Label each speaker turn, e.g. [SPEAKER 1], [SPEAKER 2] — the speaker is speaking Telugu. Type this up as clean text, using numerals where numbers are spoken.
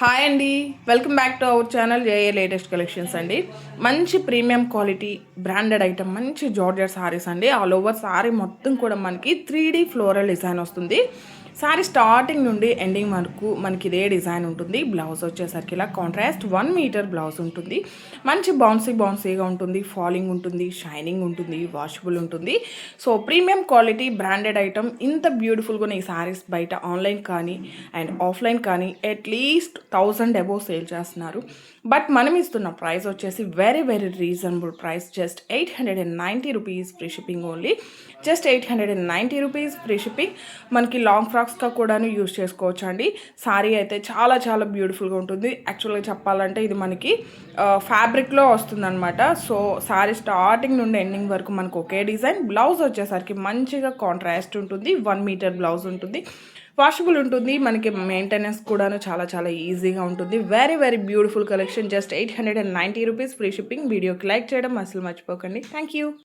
[SPEAKER 1] హాయ్ అండి, welcome back to our channel JA latest collections అండి. మంచి ప్రీమియం క్వాలిటీ బ్రాండెడ్ ఐటమ్, మంచి జార్జెట్ సారీస్ అండి. ఆల్ ఓవర్ సారీ మొత్తం కూడా మనకి 3D ఫ్లోరల్ డిజైన్ వస్తుంది. సారీ స్టార్టింగ్ నుండి ఎండింగ్ వరకు మనకి ఇదే డిజైన్ ఉంటుంది. బ్లౌజ్ వచ్చేసరికి ఇలా కాంట్రాస్ట్ 1 మీటర్ బ్లౌజ్ ఉంటుంది. మంచి బౌన్సీగా ఉంటుంది, ఫాలింగ్ ఉంటుంది, షైనింగ్ ఉంటుంది, వాషబుల్ ఉంటుంది. So premium quality branded item ఇంత బ్యూటిఫుల్గా ఈ సారీస్ బయట ఆన్లైన్ కానీ అండ్ ఆఫ్లైన్ కానీ అట్లీస్ట్ 1000 అబోవ్ సేల్ చేస్తున్నారు. బట్ మనం ఇస్తున్న ప్రైస్ వచ్చేసి very reasonable price. Just 890 rupees free shipping only. Just 890 rupees free shipping. మనకి లాంగ్ ఫ్రాక్స్గా కూడాను యూజ్ చేసుకోవచ్చు అండి. సారీ అయితే చాలా బ్యూటిఫుల్గా ఉంటుంది. యాక్చువల్గా చెప్పాలంటే ఇది మనకి ఫ్యాబ్రిక్లో వస్తుందన్నమాట. సో సారీ స్టార్టింగ్ నుండి ఎండింగ్ వరకు మనకు ఒకే డిజైన్. బ్లౌజ్ వచ్చేసరికి మంచిగా కాంట్రాస్ట్ ఉంటుంది, 1 మీటర్ బ్లౌజ్ ఉంటుంది, వాషబుల్ ఉంటుంది. మనకి మెయింటెనెన్స్ కూడాను చాలా ఈజీగా ఉంటుంది. Very beautiful collection. Just 890 rupees free shipping. వీడియోకి లైక్ చేయడం అసలు మర్చిపోకండి. Thank you.